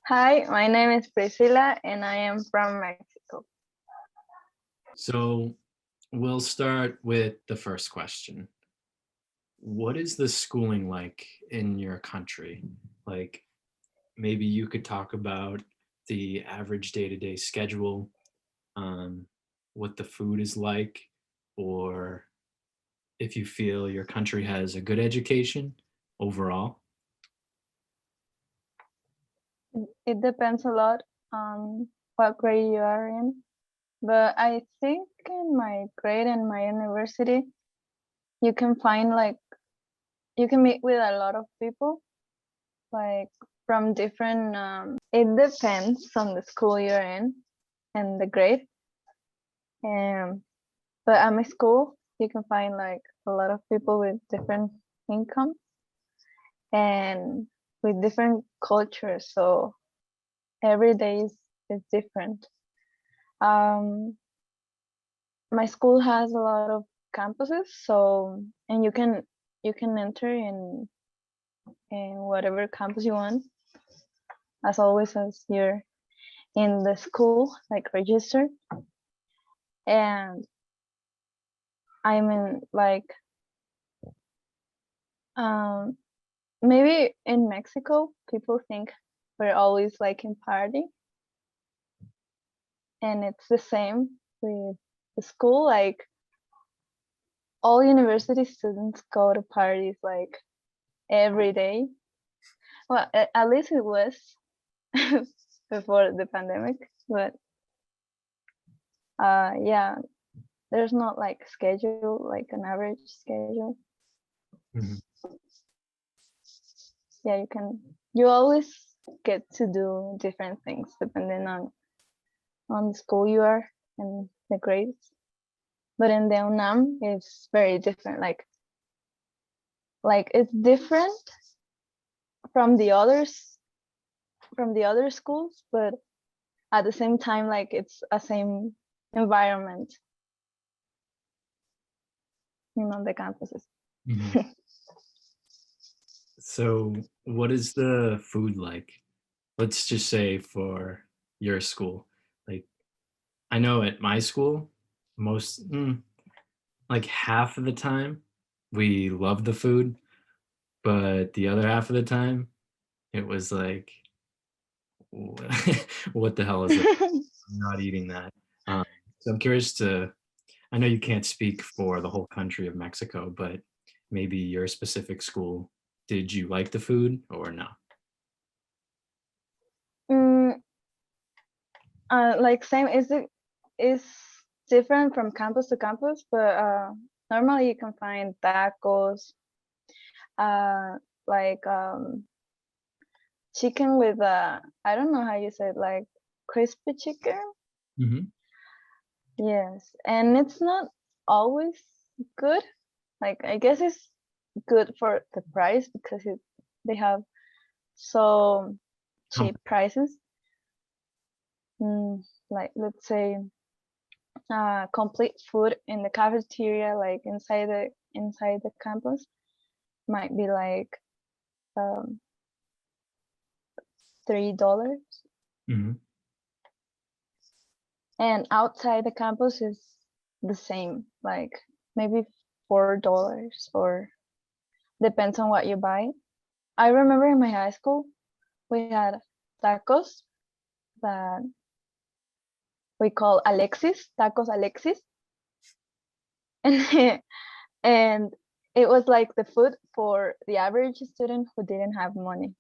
Hi, my name is Priscila and I am from Mexico. So we'll start with the first question. What is the schooling like in your country? Like maybe you could talk about the average day-to-day schedule, um, what the food is like, or if you feel your country has a good education overall. It depends a lot on what grade you are in, but I think in my grade in my university, you can find you can meet with a lot of people, like from different. It depends on the school you're in and the grade. Um, but at my school, you can find like a lot of people with different income and with different cultures. So every day is different. Um, my school has a lot of campuses, so and you can enter in whatever campus you want, as always as you're in the school, like register. And I'm in um maybe in Mexico people think we're always like in party, and it's the same with the school. Like all university students go to parties like every day. Well, at least it was before the pandemic, but yeah, there's not like schedule, like an average schedule. Mhm. Yeah, you always get to do different things depending on the school you are and the grades. But in the UNAM, it's very different. Like it's different from the other schools, but at the same time, like it's a same environment, the campuses. Mhm. So what is the food like? Let's just say for your school. Like I know at my school, most like half of the time we loved the food, but the other half of the time it was like, what the hell is that? I'm not eating that. Um, so I'm curious to. I know you can't speak for the whole country of Mexico, but maybe your specific school. Did you like the food or no? mm, like same is different from campus to campus, but normally you can find tacos, uh, like chicken with I don't know how you say it, like crispy chicken. Hmm. Yes, and it's not always good. Like I guess it's good for the price because they have so cheap prices. Like let's say complete food in the cafeteria, like inside the campus, might be like um, $3, Hmm. and outside the campus is the same, like maybe $4, or depends on what you buy. I remember in my high school we had tacos that we call Alexis, tacos Alexis, and and it was like the food for the average student who didn't have money.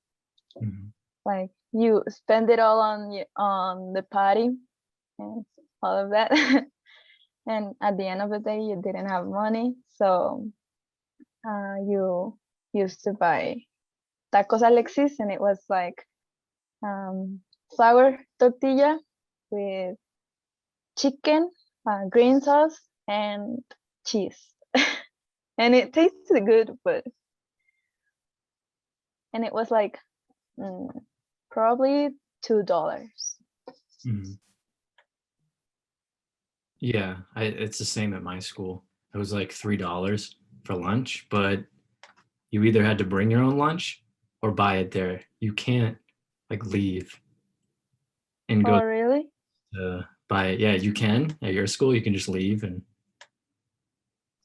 Hmm. Like you spend it all on the party and all of that, and at the end of the day you didn't have money, so you used to buy tacos Alexis, and it was like um, flour tortilla with chicken, green sauce, and cheese, and it tasted good, but and it was like mm, probably $2. Hmm. Yeah, it's the same at my school. It was like $3 for lunch, but you either had to bring your own lunch or buy it there. You can't like leave. and go Oh, really? to buy it. Yeah, you can at your school. You can just leave and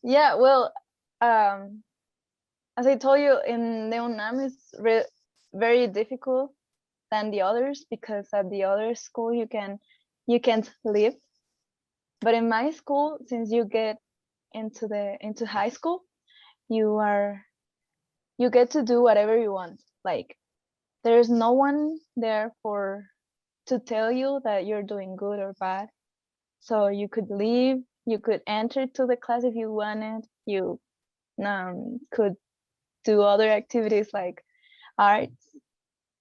Yeah, well, um, as I told you, in the UNAM it's very difficult than the others because at the other school you can't live. But in my school, since you get into high school, you are you get to do whatever you want. Like there's no one there for to tell you that you're doing good or bad. So you could leave, you could enter to the class if you wanted, you could do other activities like arts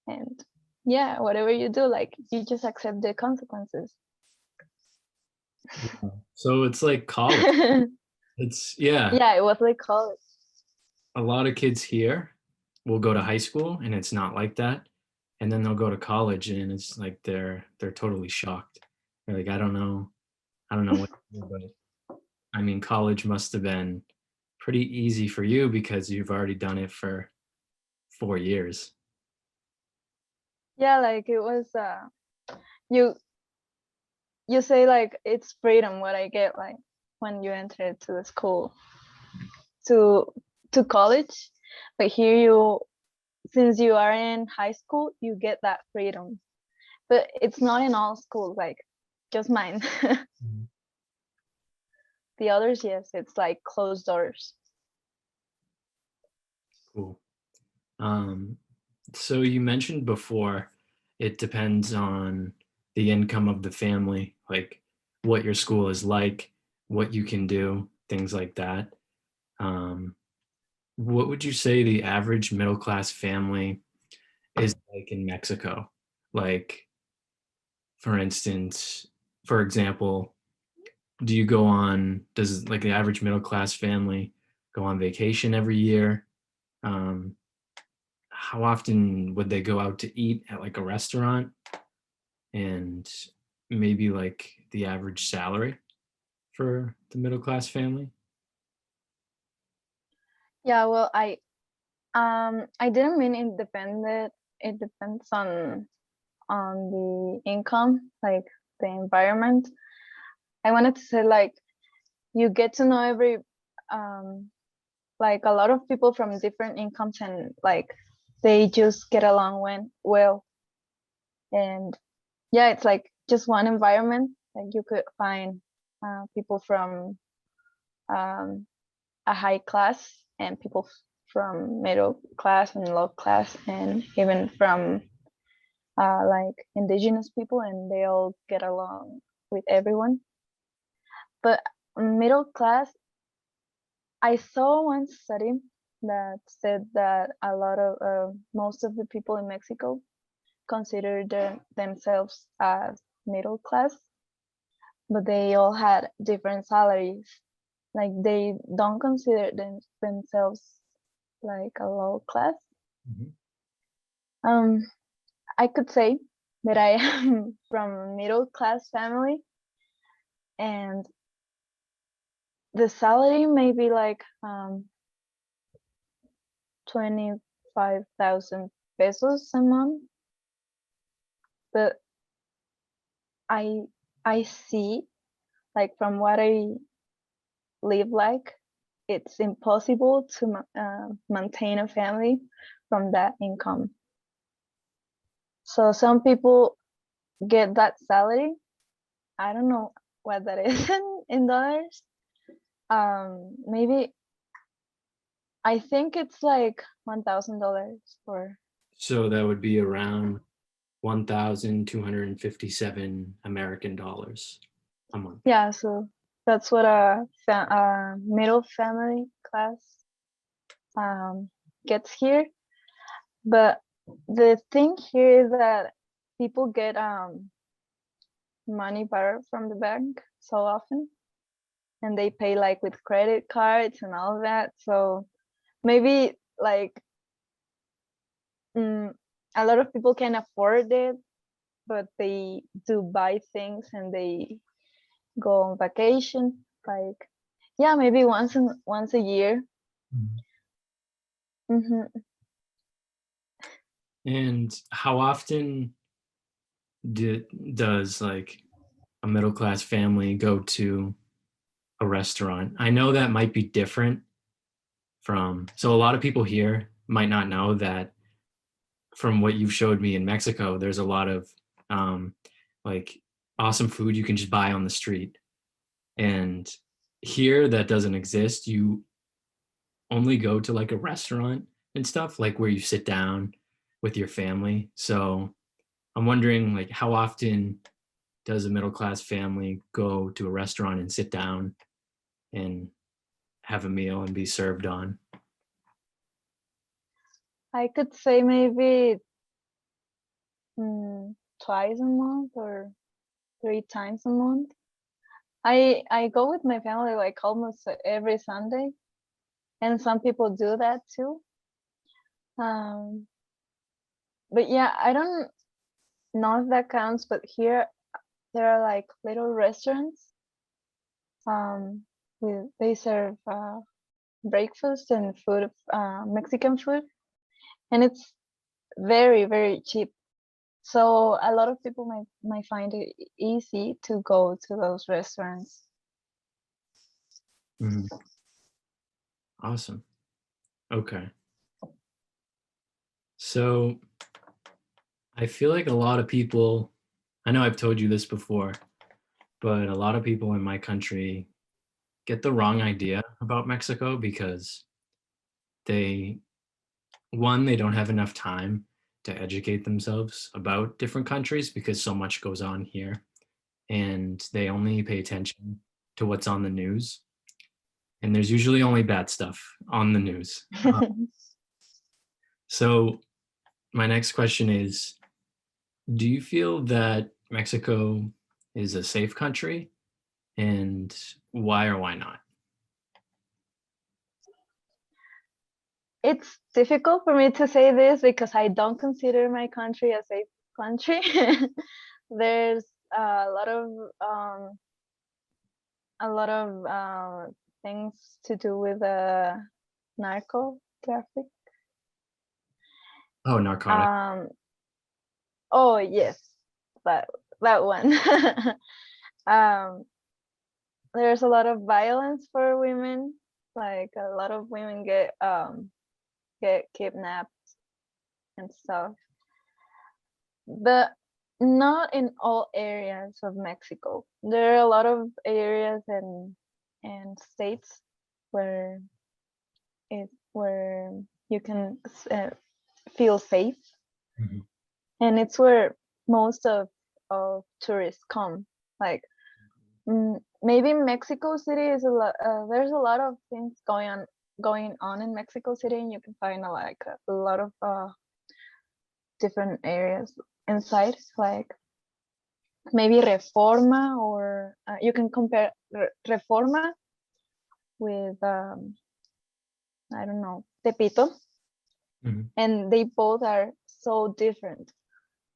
and yeah, whatever you do, like you just accept the consequences. so it's like college. Yeah, It's yeah. it was like college. A lot of kids here will go to high school and it's not like that. And then they'll go to college and it's like they're totally shocked. They're like, I don't know what to do, but I mean college must have been pretty easy for you because you've already done it for 4 years. Yeah, like it was you you say like it's freedom what I get like when you enter to the school to college, but here you since you are in high school you get that freedom, but it's not in all schools, like just mine. Mhm. The others, yes, it's like closed doors. Cool. Um, so you mentioned before it depends on the income of the family, like what your school is like, what you can do, things like that. Um, what would you say the average middle class family is like in Mexico? Like, for instance, for example, does like the average middle class family go on vacation every year? Um, how often would they go out to eat at like a restaurant? And maybe like the average salary for the middle class family? Yeah, well, I didn't mean independent. It depends on the income, like the environment. I wanted to say like you get to know every um like a lot of people from different incomes and like they just get along when well, and yeah, it's like just one environment. Like you could find people from um a high class and people from middle class and low class and even from like indigenous people, and they all get along with everyone. But middle class, I saw one study that said that a lot of most of the people in Mexico consider themselves as middle class, but they all had different salaries. Like they don't consider themselves like a low class. Mhm. Um, I could say that I am from a middle class family, and the salary may be like 25,000 pesos a month, but I I see like from what I live like, it's impossible to maintain a family from that income. So some people get that salary. I don't know what that is in dollars. Maybe I think it's like $1,000 for So that would be around 1,257 American dollars a month. yeah. So that's what a middle family class um, gets here. But the thing here is that people get money borrowed from the bank so often, and they pay like with credit cards and all of that. So maybe like mm, a lot of people can afford it, but they do buy things and they go on vacation. Like yeah, maybe once a year. Mhm. Hmm. And how often does like a middle class family go to a restaurant? I know that might be different so a lot of people here might not know that from what you've showed me in Mexico, there's a lot of um, like awesome food you can just buy on the street. And here that doesn't exist. You only go to like a restaurant and stuff, like where you sit down with your family. So I'm wondering like how often does a middle class family go to a restaurant and sit down and have a meal and be served on? I could say maybe twice a month or 3 times a month. I go with my family like almost every Sunday, and some people do that too. But yeah, I don't know if that counts, but here there are like little restaurants. They serve breakfast and food, Mexican food, and it's very, very cheap. So a lot of people might find it easy to go to those restaurants. Mhm. Awesome. Okay. So I feel like a lot of people, I know I've told you this before, but a lot of people in my country get the wrong idea about Mexico because they, one, they don't have enough time to educate themselves about different countries because so much goes on here, and they only pay attention to what's on the news. And there's usually only bad stuff on the news. So my next question is, do you feel that Mexico is a safe country, and why or why not? It's difficult for me to say this because I don't consider my country a safe country. There's a lot of um, a lot of things to do with narco traffic. Oh, narcotic. Um, oh yes, that that one. um, there's a lot of violence for women. Like a lot of women get kidnapped and stuff. But not in all areas of Mexico. There are a lot of areas and states where where you can feel safe, Mhm. and it's where most of tourists come. Like maybe Mexico City is a lot. There's a lot of things going on in Mexico City, and you can find like a lot of different areas inside, like maybe Reforma, or you can compare Reforma with I don't know, Tepito, Mhm. and they both are so different.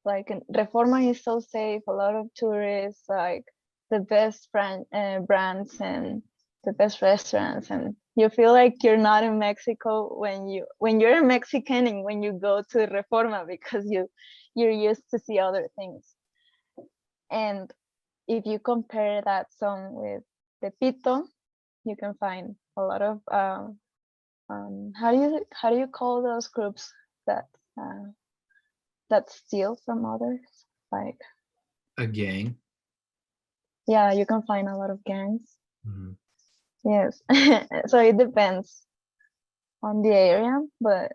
Like Reforma is so safe, a lot of tourists, like the best brands and the best restaurants, and you feel like you're not in Mexico when you're a Mexican and when you go to Reforma, because you're used to see other things. And if you compare that song with Tepito, you can find a lot of how do you call those groups that uh, that steal from others? Like, A gang. yeah, you can find a lot of gangs. Mhm. Yes, so it depends on the area, but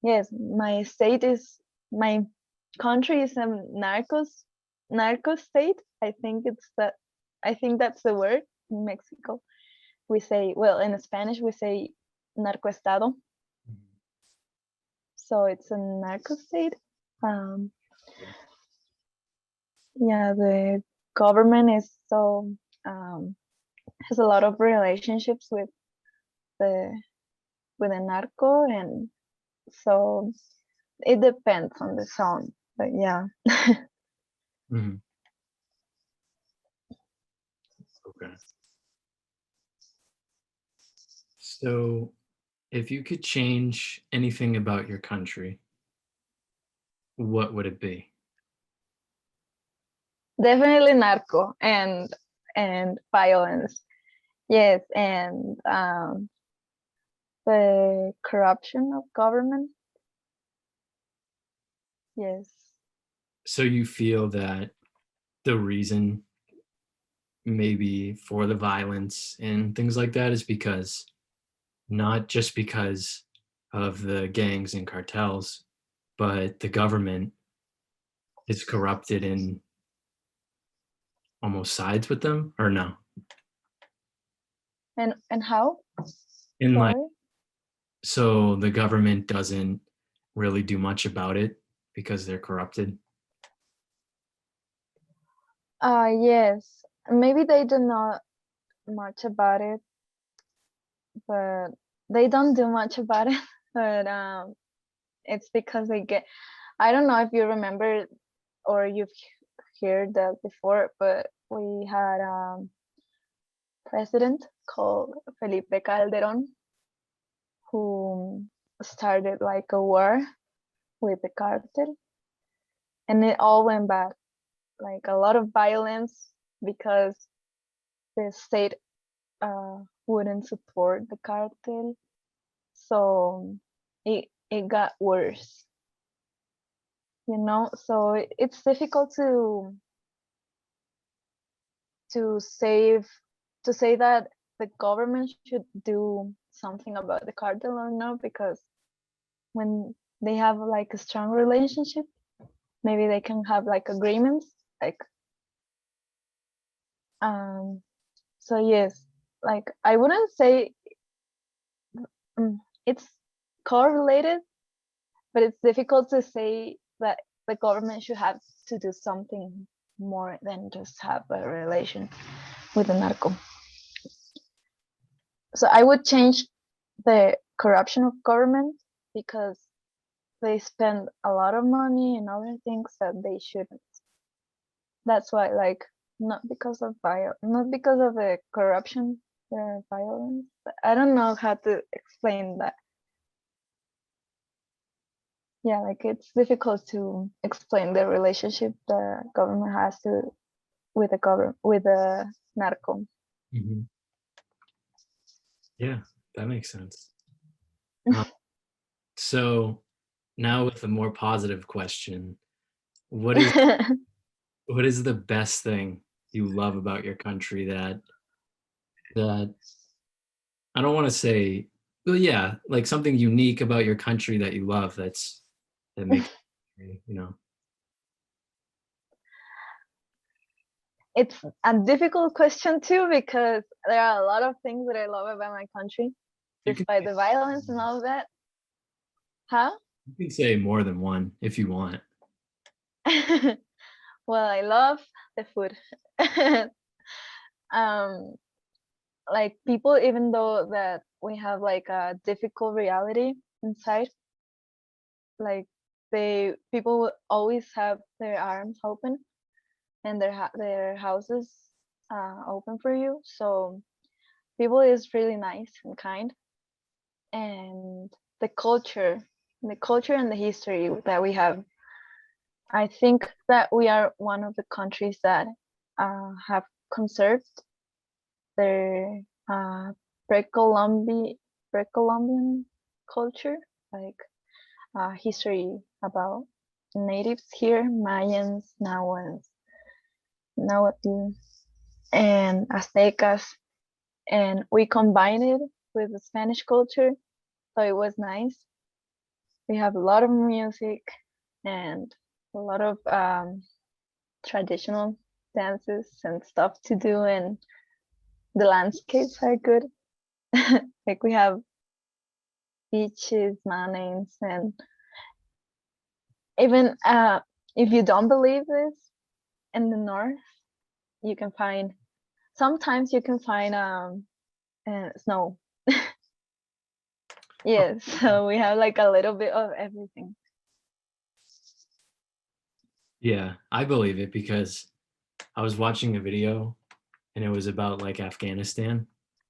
yes, my country is a narco state. I think that's the word in Mexico. We say, well, in Spanish we say narcoestado, so it's a narco state. Um, yeah, the government is so has a lot of relationships the with the narco, and so it depends on the zone. But yeah, Mhm. Okay. So, if you could change anything about your country, what would it be? Definitely narco and violence. Yes, and the corruption of government. Yes. So you feel that the reason maybe for the violence and things like that is because not just because of the gangs and cartels, but the government is corrupted and almost sides with them, or no? And how? And like, Sorry. so the government doesn't really do much about it because they're corrupted. Yes. Maybe they do not much about it, but they don't do much about it. But it's because they get. I don't know if you remember or you've heard that before, but we had president called Felipe Calderon who started like a war with the cartel, and it all went bad. Like a lot of violence because the state wouldn't support the cartel, so it got worse. So it's difficult to save to say that the government should do something about the cartel or not, because when they have like a strong relationship, maybe they can have like agreements, like um so yes, like I wouldn't say it's correlated, but it's difficult to say that the government should have to do something more than just have a relation with the narco. So I would change the corruption of government because they spend a lot of money and other things that they shouldn't. That's why, like, not because of the corruption, the violence. I don't know how to explain that. Yeah, like it's difficult to explain the relationship the government has to with the government with the narco. Mhm. Yeah, that makes sense. Um, so now with a more positive question, what is what is the best thing you love about your country that I don't want to say, well, yeah, like something unique about your country that you love that makes you know. It's a difficult question too, because there are a lot of things that I love about my country, You can despite the violence and all of that. Huh? you can say more than one if you want. Well, I love the food. um, like people, even though that we have like a difficult reality inside, like people will always have their arms open and their houses open for you. So people is really nice and kind, and the culture, and the history that we have. I think that we are one of the countries that have conserved their pre-Columbian pre-Columbian culture, like history about natives here, Mayans, Nahuatl, and Aztecas, and we combined it with the Spanish culture, so it was nice. We have a lot of music and a lot of traditional dances and stuff to do, and the landscapes are good. Like we have beaches, mountains, and even if you don't believe this, in the north you can find sometimes you can find snow. Yes, so we have like a little bit of everything. Yeah, I believe it because I was watching a video and it was about like Afghanistan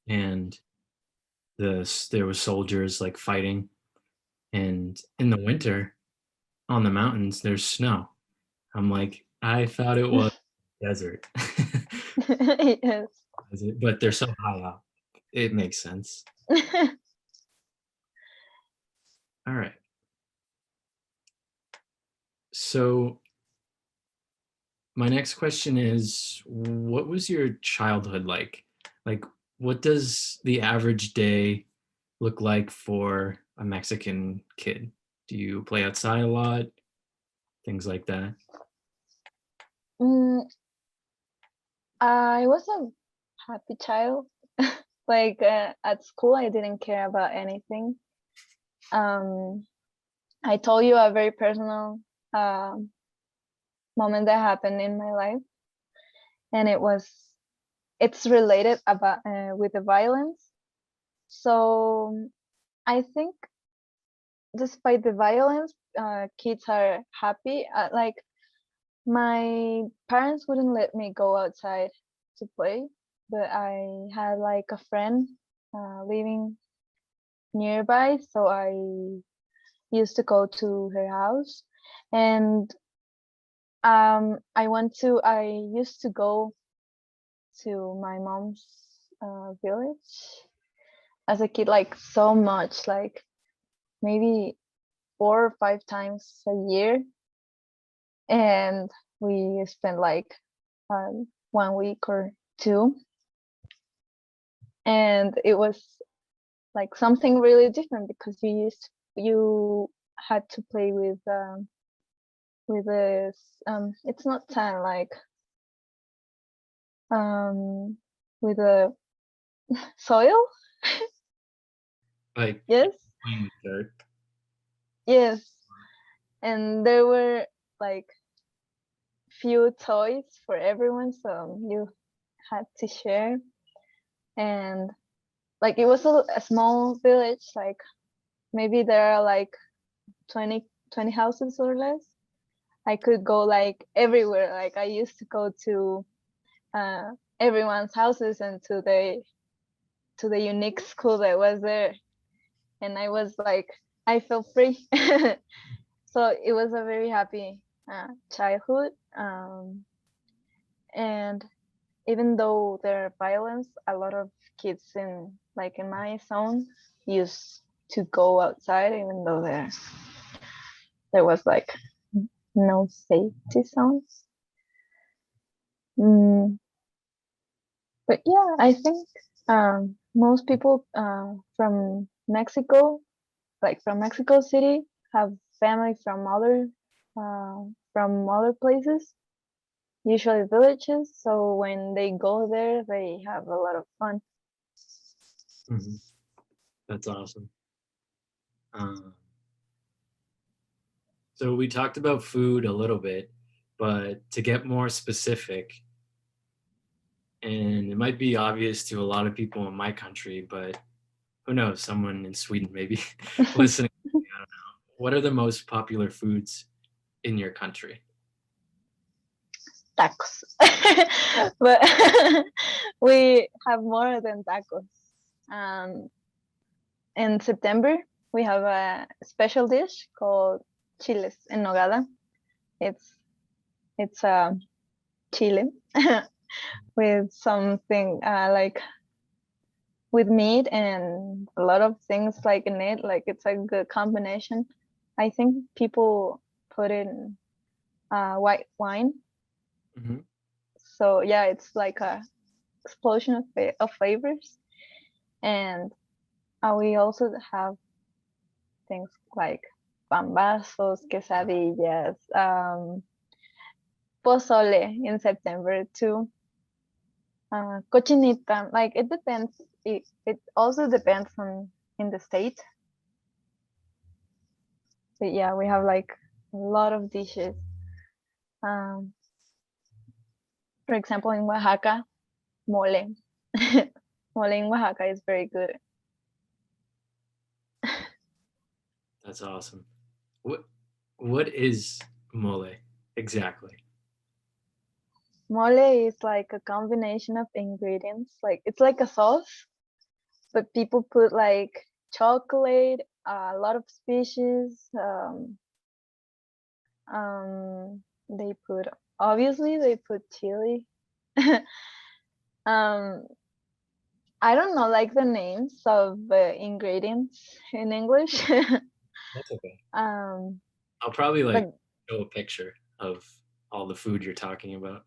and there was soldiers like fighting and in the winter on the mountains there's snow. I'm like, I thought it was desert. Yes. But they're so high up. It makes sense. All right. So my next question is, what was your childhood like? Like, what does the average day look like for a Mexican kid? Do you play outside a lot? Things like that? Mm, I was a happy child. Like at school, I didn't care about anything. Um, I told you a very personal um moment that happened in my life, and it's related about with the violence. So I think despite the violence, kids are happy. Like my parents wouldn't let me go outside to play, but I had like a friend living nearby, so I used to go to her house, and I used to go to my mom's village as a kid, like so much, like maybe 4 or 5 times a year, and we spent like 1 week or two, and it was like something really different because you had to play with this it's not sand, like um with the soil. Like Yes, playing with dirt? yes, and there were like few toys for everyone, so you had to share. And like it was a small village, like maybe there are like 20 houses or less. I could go like everywhere. Like I used to go to everyone's houses and to the unique school that was there, and I was like, I felt free. So it was a very happy childhood. And even though there are violence, a lot of kids in like in my zone used to go outside, even though there was like no safety zones. Mm, but yeah, I think most people from Mexico, like from Mexico City, have family from other places, usually villages. So when they go there, they have a lot of fun. Mhm. That's awesome. Um, so we talked about food a little bit, but to get more specific, and it might be obvious to a lot of people in my country, but who knows, someone in Sweden maybe listening. I don't know. What are the most popular foods in your country? Tacos. But we have more than tacos. Um, in September, we have a special dish called chiles en nogada. It's it's chile with something like with meat and a lot of things like in it. Like it's a good combination. I think people put in white wine. Hmm. So yeah, it's like a explosion of flavors. And we also have things like pambazos, quesadillas, pozole in September too. Cochinita, like it depends. It also depends on in the state. But yeah, we have like a lot of dishes. Um, for example, in Oaxaca, mole. Mole in Oaxaca is very good. That's awesome. What what is mole exactly? Mole is like a combination of ingredients. Like it's like a sauce, but people put like chocolate, a lot of species. They put obviously they put chili. um I don't know like the names of ingredients in English. That's okay. um I'll probably like but show a picture of all the food you're talking about.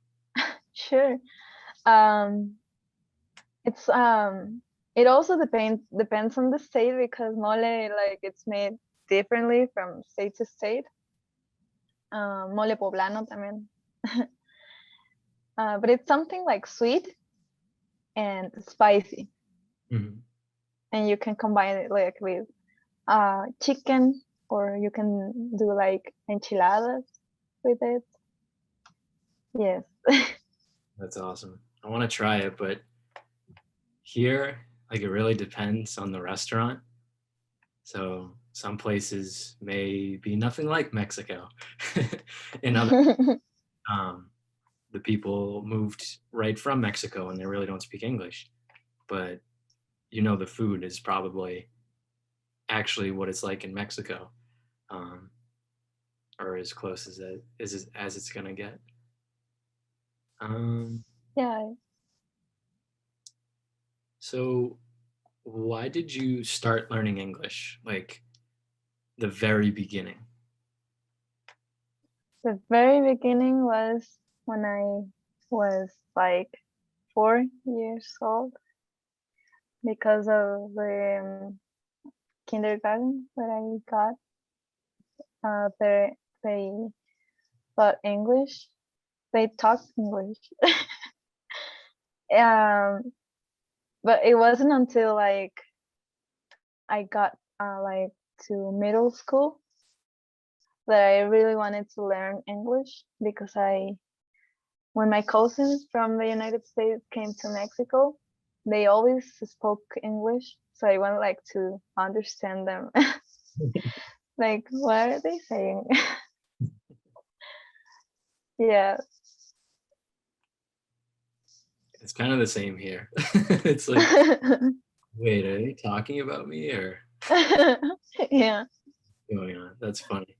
sure. um it's it also depends on the state, because mole, like, it's made differently from state to state. Mole poblano también. But it's something like sweet and spicy, Mhm. and you can combine it like with chicken, or you can do like enchiladas with it. Yes. That's awesome. I want to try it, but here, like, it really depends on the restaurant. So some places may be nothing like Mexico. In other, um, the people moved right from Mexico and they really don't speak English. But the food is probably actually what it's like in Mexico, um, or as close as it's gonna get. Um, Yeah. so why did you start learning English? Like the very beginning. The very beginning was when I was like 4 years old, because of the kindergarten that I got. They taught English. They talked English. um, but it wasn't until like I got like to middle school that I really wanted to learn English, because when my cousins from the United States came to Mexico, they always spoke English, so I wanted like to understand them. Like, what are they saying? Yeah. It's kind of the same here. It's like, wait, are they talking about me or Yeah. going on? That's funny.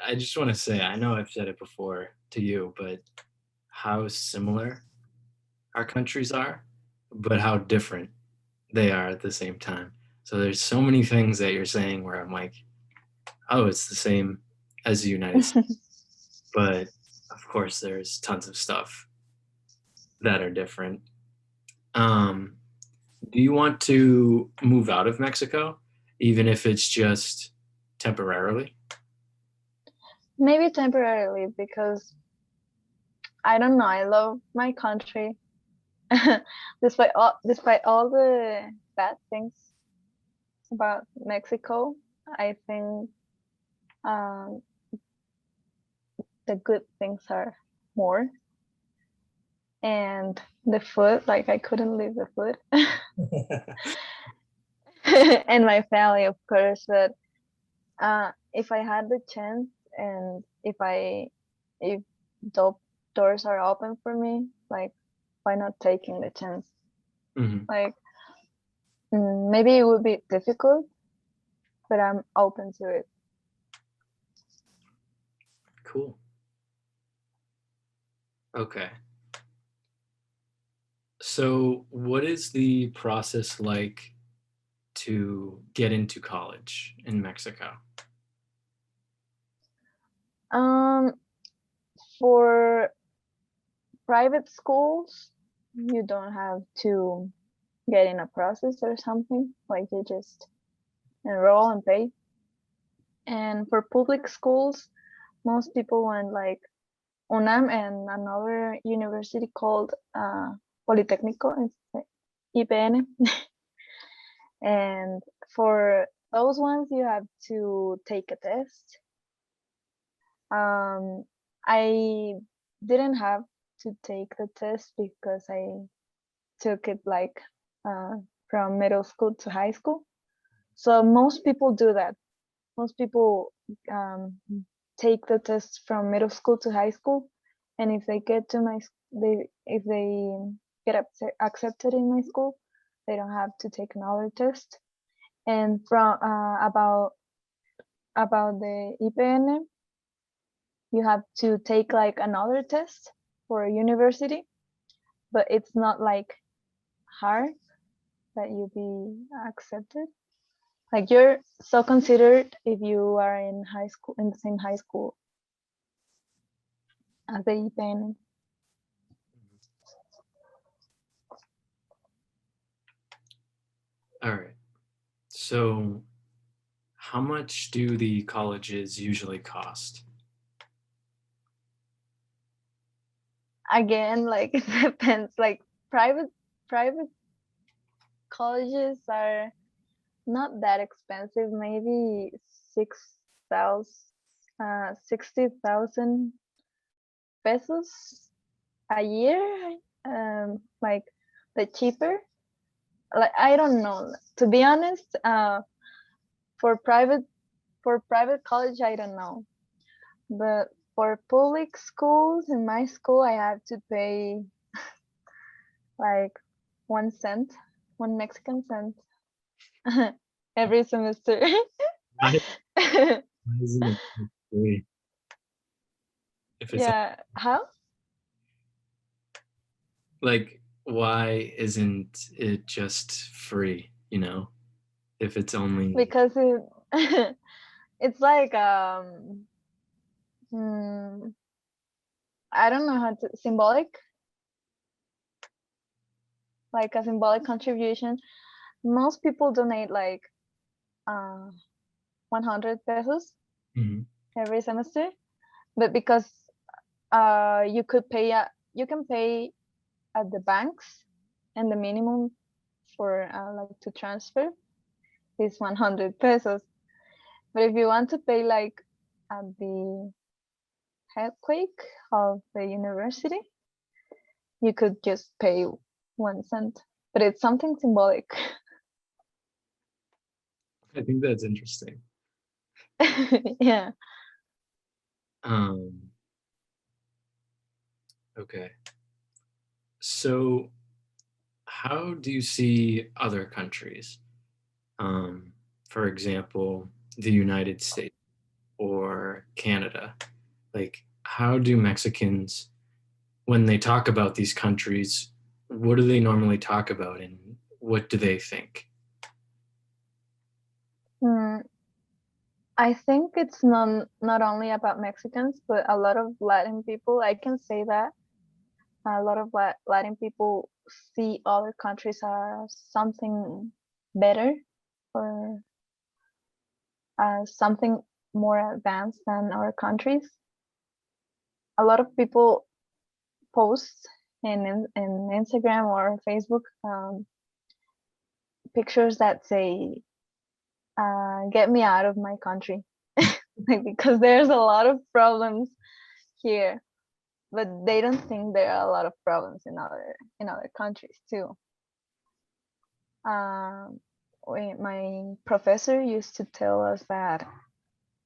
I just want to say, I know I've said it before to you, but how similar our countries are, but how different they are at the same time. So there's so many things that you're saying where I'm like, oh, it's the same as the United States. But of course, there's tons of stuff that are different. Um, do you want to move out of Mexico, even if it's just temporarily? Maybe temporarily, because I don't know, I love my country. Despite all the bad things about Mexico, I think um, the good things are more. And the food, like, I couldn't leave the food. And my family, of course. But if I had the chance, and if the doors are open for me, like, why not taking the chance? Mhm. Like, maybe it would be difficult, but I'm open to it. Cool. Okay. So, what is the process like to get into college in Mexico? Um, for private schools, you don't have to get in a process or something. Like, you just enroll and pay. And for public schools, most people want like UNAM and another university called Politécnico, IPN. And for those ones, you have to take a test. Um, I didn't have to take the test because I took it like uh, from middle school to high school. So most people do that. Most people take the test from middle school to high school, and if they get to if they get accepted in my school, they don't have to take another test. And from about the IPN, you have to take like another test for university, but it's not like hard that you be accepted. Like you're so considered if you are in high school, in the same high school as the IPN. All right. So, how much do the colleges usually cost? Again, like it depends. Like private colleges are not that expensive. Maybe 6,000, 60,000 pesos a year. Like the cheaper. Like I don't know. To be honest, for private for private college, I don't know. But for public schools, in my school, I have to pay like 1 cent, 1 Mexican cent every semester. Why, why isn't it free? If it's Yeah, how? like, why isn't it just free? If it's only Because it's like hmm, I don't know how to symbolic, like a symbolic contribution. Most people donate like uh 100 pesos Mhm. every semester, but because you can pay at the banks, and the minimum for like to transfer is 100 pesos. But if you want to pay like at the headquake of the university, you could just pay 1 cent. But it's something symbolic. I think that's interesting. Yeah. Um, okay. So, how do you see other countries? Um, for example, the United States or Canada. Like, how do Mexicans, when they talk about these countries, what do they normally talk about and what do they think? Mm, I think it's not only about Mexicans, but a lot of Latin people. I can say that a lot of Latin people see other countries as something better or as something more advanced than our countries. A lot of people post in Instagram or Facebook pictures that say, "Get me out of my country," like, because there's a lot of problems here, but they don't think there are a lot of problems in other countries too. Um, my professor used to tell us that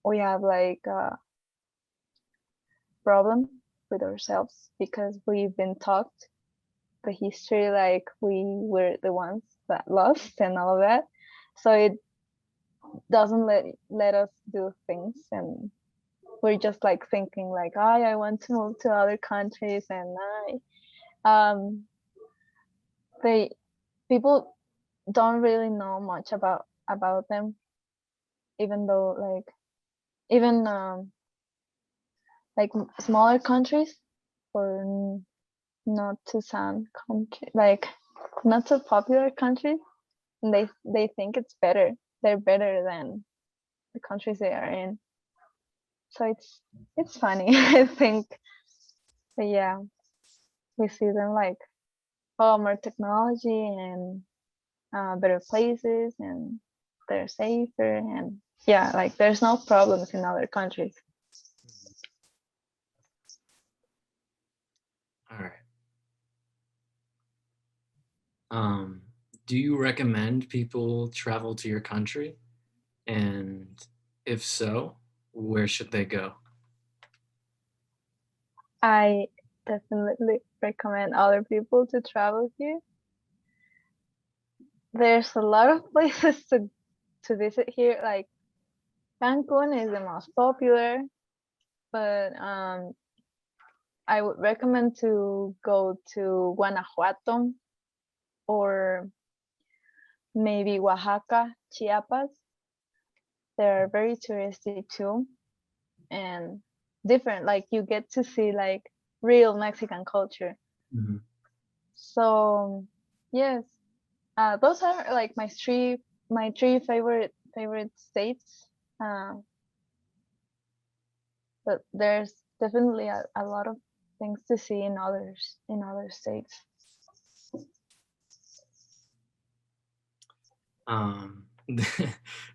we have like a problem with ourselves because we've been taught the history like we were the ones that lost and all of that. So it doesn't let us do things, and we're just like thinking like, I want to move to other countries, and they people don't really know much about them, even though like even like smaller countries or not to sound country like not so popular countries, and they think it's better, they're better than the countries they are in. So it's funny. I think. But yeah, we see them like, oh, more technology and better places, and they're safer, and yeah, like there's no problems in other countries. All right. Um, do you recommend people travel to your country? And if so, where should they go? I definitely recommend other people to travel here. There's a lot of places to visit here. Like Cancun is the most popular. but I would recommend to go to Guanajuato or maybe Oaxaca, Chiapas. They're very touristy too and different. Like you get to see like real Mexican culture. Mhm. So yes, those are like my three favorite states. But there's definitely a lot of things to see in other states.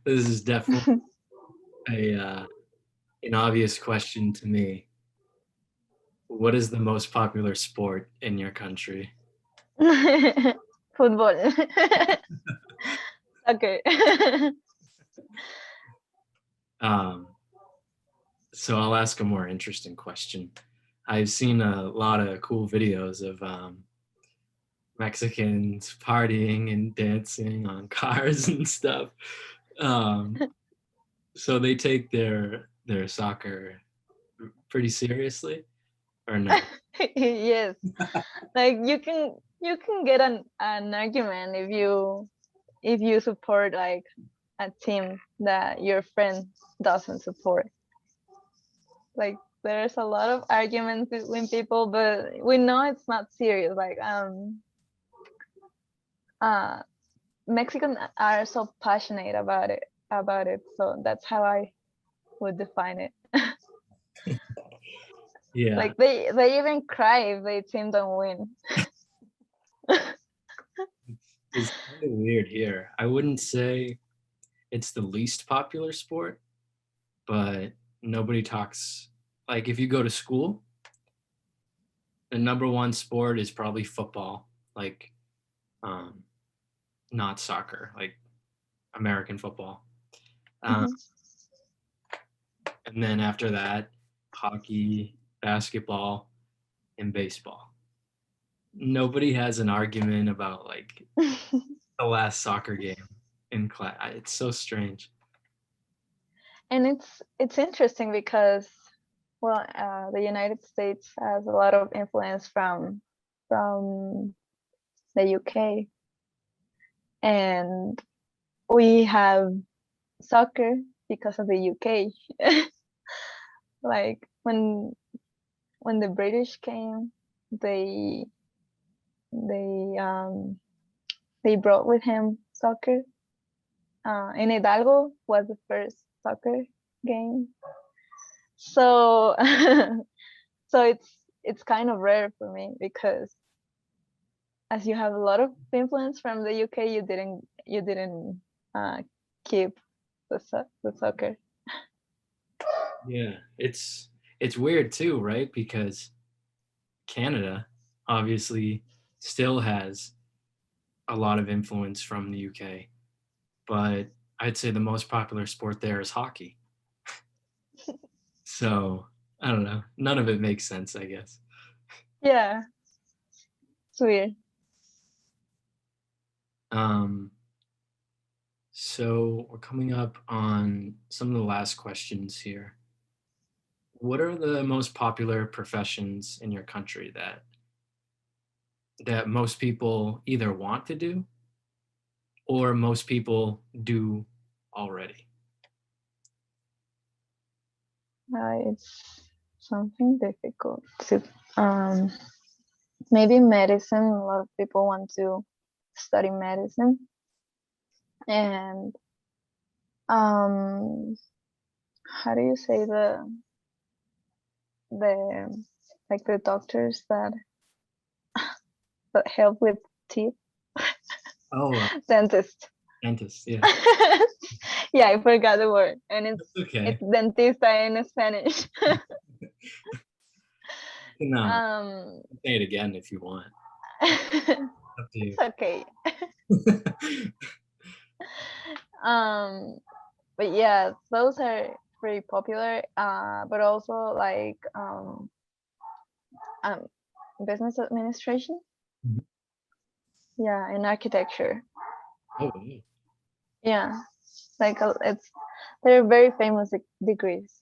This is definitely a an obvious question to me. What is the most popular sport in your country? Football. Okay. Um, so I'll ask a more interesting question. I've seen a lot of cool videos of Mexicans partying and dancing on cars and stuff. Um, so they take their soccer pretty seriously, or no? Yes. Like you can get an argument if you support like a team that your friend doesn't support. Like there's a lot of arguments between people, but we know it's not serious. Like uh Mexicans are so passionate about it. So that's how I would define it. Yeah, Like they even cry if their team don't win. it's kind of weird here. I wouldn't say it's the least popular sport, but nobody talks. Like if you go to school, the number one sport is probably football, like um, not soccer, like American football. Um, Mhm. and then after that, hockey, basketball, and baseball. Nobody has an argument about like the last soccer game in class. It's so strange. And it's interesting because well, the United States has a lot of influence from the UK, and we have soccer because of the UK. Like when the British came, they they um they brought with him soccer. And Hidalgo was the first soccer game. So so it's kind of rare for me because as you have a lot of influence from the UK, you didn't uh, keep the soccer. Yeah, it's weird too, right? Because Canada obviously still has a lot of influence from the UK, but I'd say the most popular sport there is hockey. So I don't know. None of it makes sense, I guess. Yeah, it's weird. Um, so we're coming up on some of the last questions here. What are the most popular professions in your country that most people either want to do or most people do already? It's something difficult to um, maybe medicine. A lot of people want to study medicine, and um, how do you say the like the doctors that help with teeth? Oh, Dentist. dentist. Yeah, Yeah, I forgot the word, and that's it's okay. dentista in Spanish. You can um, say it again if you want. it's Up to you. okay. Um, but yeah, those are pretty popular. But also like um, business administration. Mhm. Yeah, and architecture. Oh, wow. Yeah, like they're very famous degrees.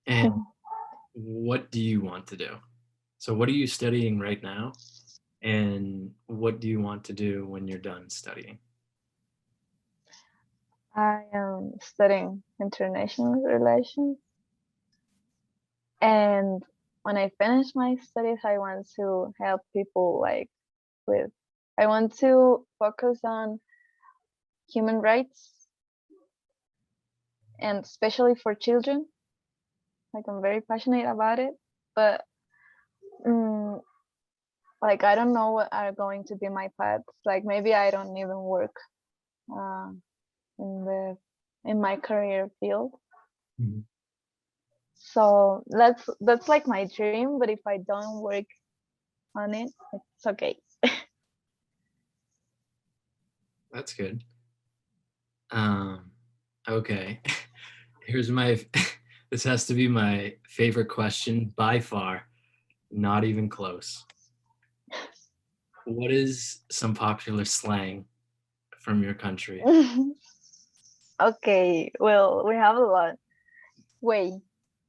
And what do you want to do? So what are you studying right now? And what do you want to do when you're done studying? I am studying international relations, and when I finish my studies, I want to help people like with. I want to focus on human rights, and especially for children. Like I'm very passionate about it, but mm, like I don't know what are going to be my paths. Like maybe I don't even work uh, in the in my career field. Mhm. So that's like my dream. But if I don't work on it, it's okay. That's good. Um, okay. Here's my, this has to be my favorite question by far, not even close. What is some popular slang from your country? Okay, well we have a lot. Way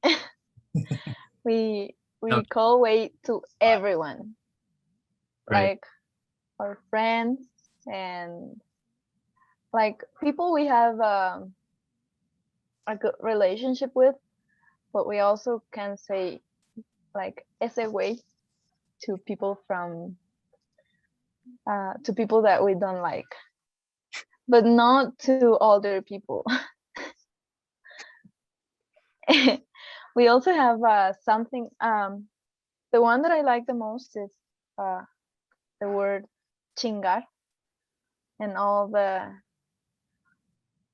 No, we call way to everyone, right. like our friends and like people we have a good relationship with, but we also can say like ese way to people from to people that we don't like, but not to older people. We also have something. The one that I like the most is uh, the word chingar and all the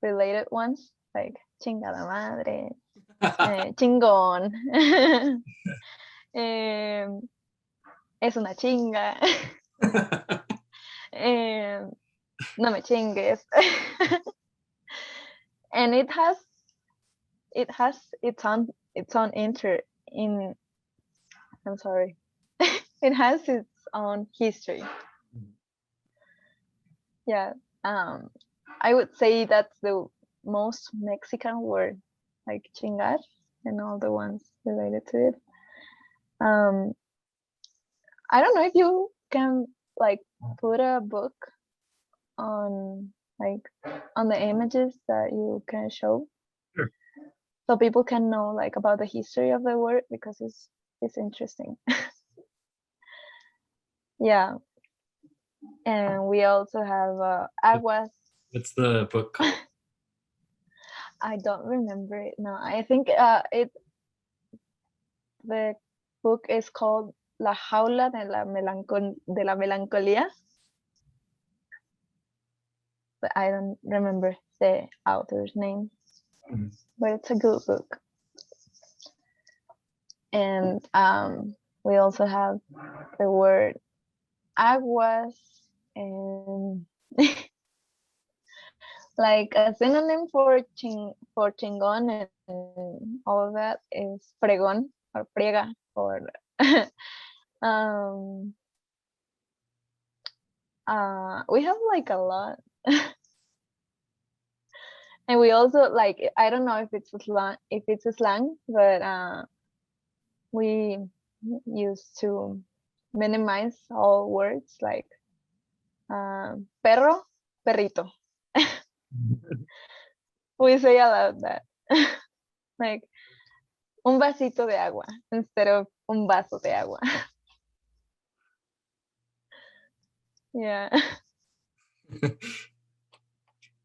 related ones like chingada madre, chingón, em, es una chinga, em, no me chingues, and it has its own in I'm sorry, it has its own history. Yeah, um, I would say that's the most Mexican word, like chingar, and all the ones related to it. Um, I don't know if you can like put a book on like on the images that you can show, Sure. so people can know like about the history of the word because it's interesting. Yeah, and we also have aguas. What's the book called? I don't remember it now. I think the book is called La jaula de la melancolía, but I don't remember the author's name. Mhm. But it's a good book. And we also have the word aguas, and like a synonym for chingon and all of that is pregón or priega or um we have like a lot. And we also like I don't know if it's a slang, but we used to minimize all words like perro, perrito. We say a lot that like un vasito de agua instead of un vaso de agua. Yeah.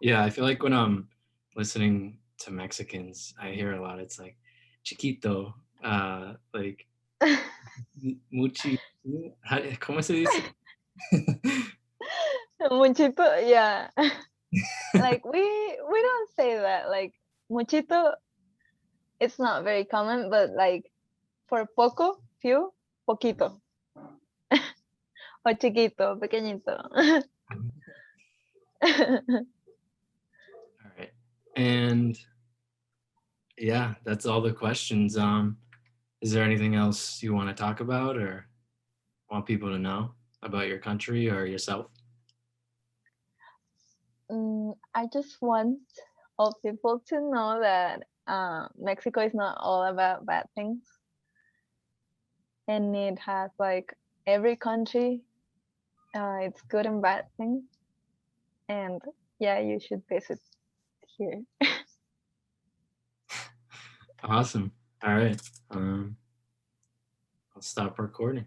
Yeah, I feel like when I'm listening to Mexicans, I hear a lot. It's like chiquito, like muchi. ¿Cómo se dice? Muchito, yeah. Like we don't say that. Like muchito, it's not very common, but like for poco, few, poquito. O chiquito, pequeñito. All right. And yeah, that's all the questions. Is there anything else you want to talk about or want people to know about your country or yourself? I just want all people to know that Mexico is not all about bad things, and it has like every country, it's good and bad things, and yeah, you should visit here. Awesome. All right. I'll stop recording.